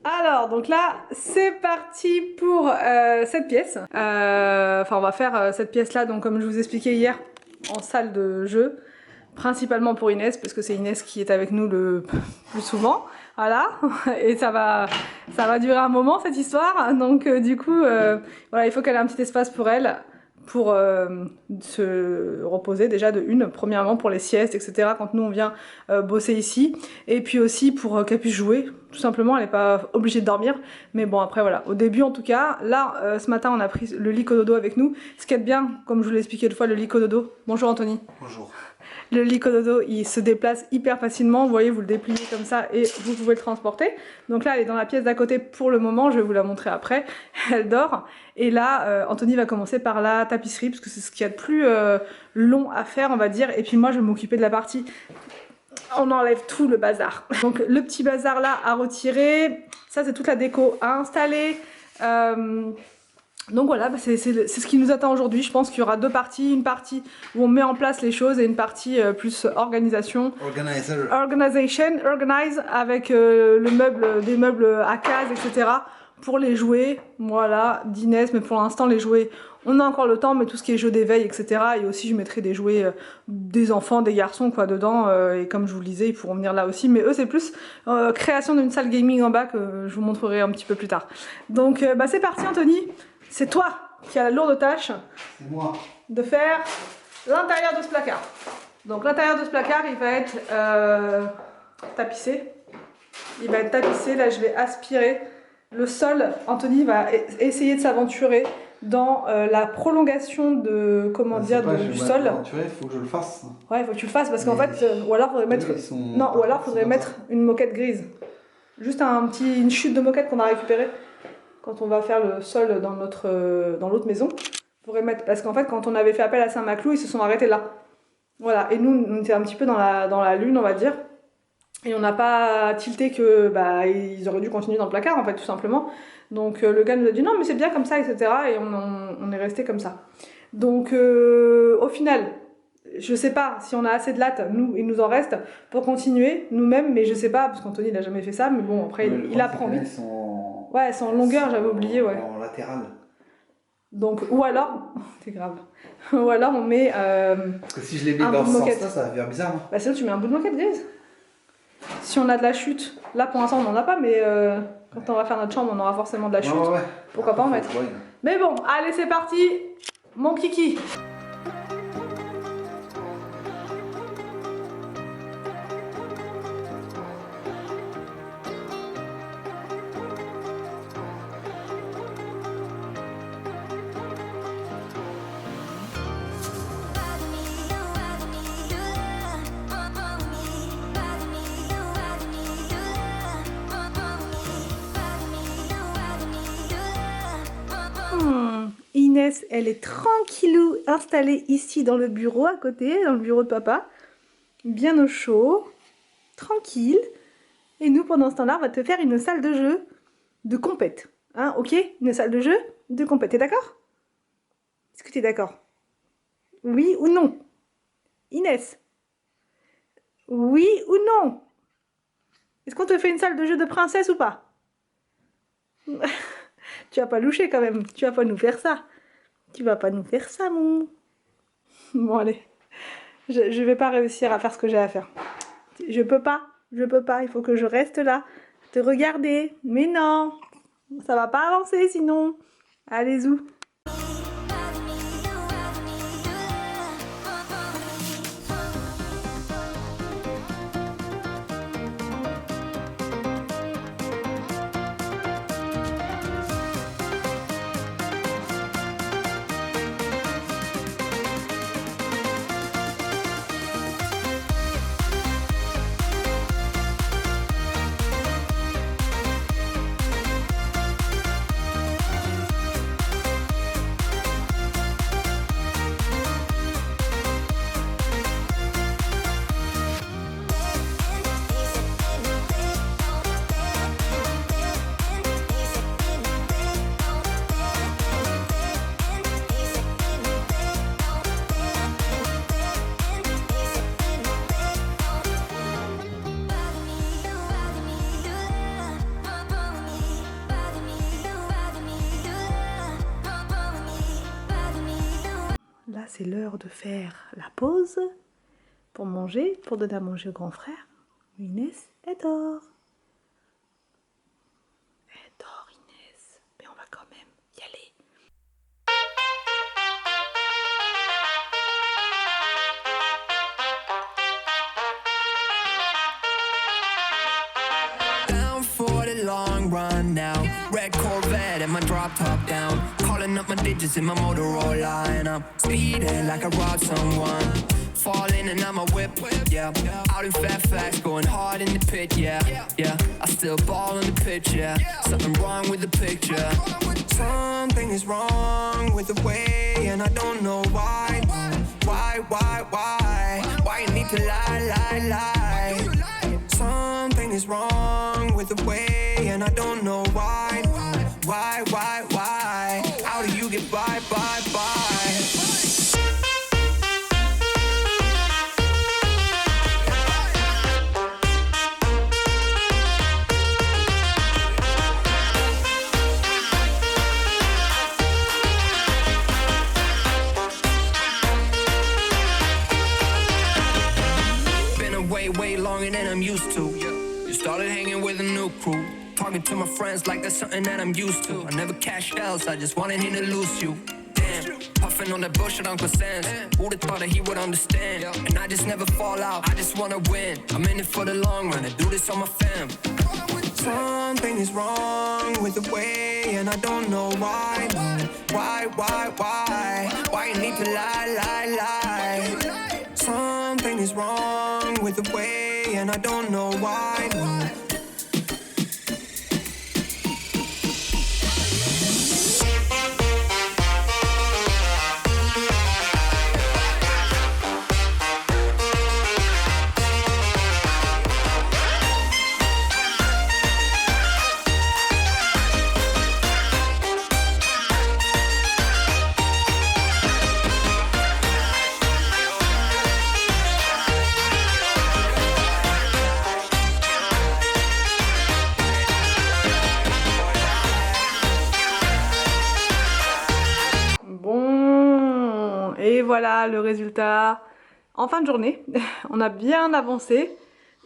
Alors, donc là, c'est parti pour cette pièce. Enfin, on va faire cette pièce-là, donc comme je vous expliquais hier, en salle de jeu. Principalement pour Inès, parce que c'est Inès qui est avec nous le plus souvent. Voilà, et ça va durer un moment cette histoire. Donc du coup, voilà, il faut qu'elle ait un petit espace pour elle, pour se reposer déjà de une, premièrement pour les siestes, etc. quand nous on vient bosser ici. Et puis aussi pour qu'elle puisse jouer, tout simplement, elle n'est pas obligée de dormir. Mais bon, après voilà, au début en tout cas, là, ce matin on a pris le lit Cododo avec nous. Ce qui est bien, comme je vous l'ai expliqué une fois, le lit Cododo. Bonjour Anthony. Bonjour. Le lit Cododo, il se déplace hyper facilement, vous voyez, vous le dépliez comme ça et vous pouvez le transporter. Donc là, elle est dans la pièce d'à côté pour le moment, je vais vous la montrer après, elle dort. Et là, Anthony va commencer par la tapisserie, parce que c'est ce qu'il y a de plus long à faire, on va dire. Et puis moi, je vais m'occuper de la partie, on enlève tout le bazar. Donc le petit bazar là à retirer, ça c'est toute la déco à installer. Donc voilà, bah c'est ce qui nous attend aujourd'hui. Je pense qu'il y aura deux parties. Une partie où on met en place les choses et une partie plus organisation. Organize avec le meuble, des meubles à cases, etc. pour les jouets, voilà, d'Inès. Mais pour l'instant, les jouets, on a encore le temps, mais tout ce qui est jeux d'éveil, etc. Et aussi, je mettrai des jouets des enfants, des garçons, quoi, dedans. Et comme je vous le disais, ils pourront venir là aussi. Mais eux, c'est plus création d'une salle gaming en bas que je vous montrerai un petit peu plus tard. Donc, bah, c'est parti, Anthony. C'est toi qui as la lourde tâche de faire l'intérieur de ce placard. Donc l'intérieur de ce placard, il va être tapissé. Il va être tapissé. Là, je vais aspirer le sol. Anthony va essayer de s'aventurer dans la prolongation de du sol. Il faut que je le fasse. Ouais, il faut que tu le fasses parce qu'en fait, ou alors faudrait mettre faudrait mettre une moquette grise. Juste une chute de moquette qu'on a récupérée. Quand on va faire le sol dans l'autre maison, parce qu'en fait quand on avait fait appel à Saint-Maclou, ils se sont arrêtés là. Voilà, et nous on était un petit peu dans la lune, on va dire, et on n'a pas tilté que ils auraient dû continuer dans le placard en fait, tout simplement. Donc le gars nous a dit non mais c'est bien comme ça, etc. Et on est resté comme ça. Donc au final, je sais pas si on a assez de lattes, il nous en reste pour continuer nous-mêmes, mais je sais pas parce qu'Anthony il a jamais fait ça, mais bon après il apprend vite. Ouais, c'est en longueur, j'avais oublié, ouais. En latéral. Donc, ou alors, c'est grave. Ou alors on met parce que si je les mets dans ce sens-là, ça va faire bizarre. Hein. Bah sinon tu mets un bout de moquette grise. Si on a de la chute, là pour l'instant on n'en a pas, mais quand on va faire notre chambre, on aura forcément de la chute. Ouais. Pourquoi pas en mettre. Mais bon, allez c'est parti, mon kiki. Inès, elle est tranquillou installée ici dans le bureau à côté, dans le bureau de papa. Bien au chaud, tranquille. Et nous, pendant ce temps-là, on va te faire une salle de jeu de compète. Hein, ok? Une salle de jeu de compète. T'es d'accord? Est-ce que t'es d'accord? Oui ou non? Inès? Oui ou non? Est-ce qu'on te fait une salle de jeu de princesse ou pas? Tu vas pas loucher quand même, tu vas pas nous faire ça. Tu vas pas nous faire ça, mon... Bon, allez. Je vais pas réussir à faire ce que j'ai à faire. Je peux pas, il faut que je reste là, te regarder. Mais non, ça va pas avancer sinon. Allez, zou. c'est l'heure de faire la pause pour manger, pour donner à manger au grand frère. Inès, elle dort. Elle dort, Inès. Mais on va quand même y aller. Down for the long run now. Red Corvette and my drop top down. Calling up my digits in my Motorola and I'm speeding like I robbed someone. Falling and I'm a whip, yeah. Out in Fairfax, going hard in the pit, yeah. I still ball on the pitch, yeah. Something wrong with the picture. Something is wrong with the way, and I don't know why. Why you need to lie? Something is wrong with the way, and I don't know why. Why? How do you get by? Way longer than I'm used to. You started hanging with a new crew. Talking to my friends like that's something that I'm used to. I never cashed else, I just wanted him to lose you. Damn, puffing on that bullshit Uncle Sam's. Who'da thought that he would understand? And I just never fall out, I just wanna win. I'm in it for the long run, I do this on my fam. Something is wrong with the way, and I don't know why. Why you need to lie? Something is wrong with the way, and I don't know why. Et voilà le résultat en fin de journée. On a bien avancé.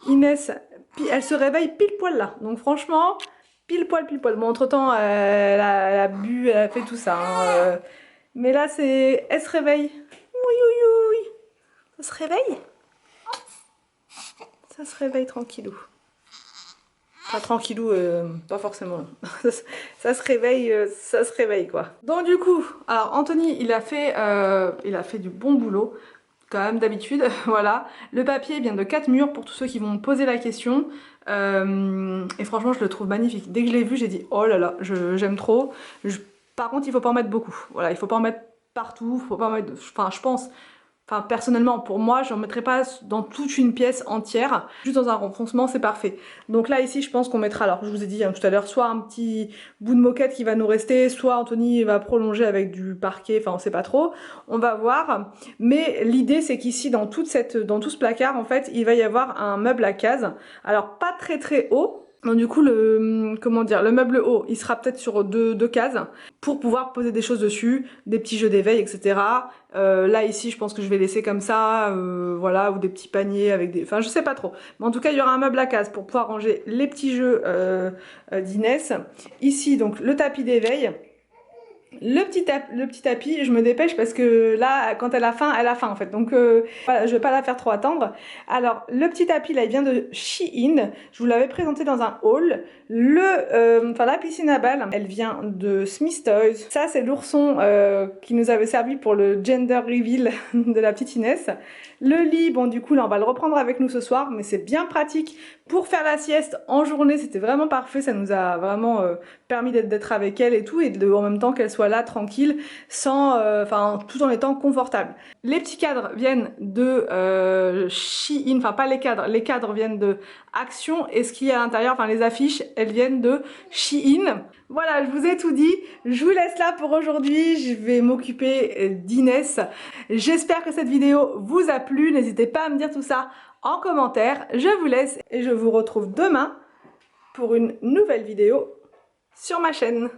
Inès, elle se réveille pile poil là. Donc franchement, pile poil. Bon, entre temps, elle a bu, elle a fait tout ça. Hein. Mais là, elle se réveille. Oui. Ça se réveille. Ça se réveille tranquillou. Pas tranquillou, pas forcément. Ça se réveille quoi. Donc du coup, alors Anthony, il a fait du bon boulot, quand même d'habitude, voilà. Le papier vient de 4 murs pour tous ceux qui vont me poser la question. Et franchement, je le trouve magnifique. Dès que je l'ai vu, j'ai dit oh là là, j'aime trop. Par contre, il faut pas en mettre beaucoup. Voilà, il faut pas en mettre partout, faut pas en mettre. Enfin, je pense. Enfin, personnellement, pour moi, je n'en mettrai pas dans toute une pièce entière. Juste dans un renfoncement, c'est parfait. Donc là, ici, je pense qu'on mettra, alors je vous ai dit hein, tout à l'heure, soit un petit bout de moquette qui va nous rester, soit Anthony va prolonger avec du parquet, enfin on sait pas trop. On va voir. Mais l'idée, c'est qu'ici, dans tout ce placard, en fait, il va y avoir un meuble à cases. Alors, pas très haut. Donc du coup, le meuble haut, il sera peut-être sur deux cases pour pouvoir poser des choses dessus, des petits jeux d'éveil, etc. Là ici, je pense que je vais laisser comme ça, voilà, ou des petits paniers avec des... Enfin, je sais pas trop. Mais en tout cas, il y aura un meuble à cases pour pouvoir ranger les petits jeux d'Inès. Ici, donc, le tapis d'éveil. Le petit tapis, je me dépêche parce que là, quand elle a faim en fait. Donc voilà, je vais pas la faire trop attendre. Alors, le petit tapis là, il vient de Shein. Je vous l'avais présenté dans un haul. La piscine à balles, elle vient de Smith Toys. Ça, c'est l'ourson qui nous avait servi pour le gender reveal de la petite Inès. Le lit, bon du coup là on va le reprendre avec nous ce soir, mais c'est bien pratique pour faire la sieste en journée, c'était vraiment parfait, ça nous a vraiment permis d'être avec elle et tout, et en même temps qu'elle soit là tranquille, sans, tout en étant confortable. Les petits cadres viennent de Shein, enfin pas les cadres viennent de Action, et ce qu'il y a à l'intérieur, enfin les affiches, elles viennent de Shein. Voilà, je vous ai tout dit, je vous laisse là pour aujourd'hui, je vais m'occuper d'Inès. J'espère que cette vidéo vous a plu, n'hésitez pas à me dire tout ça en commentaire. Je vous laisse et je vous retrouve demain pour une nouvelle vidéo sur ma chaîne.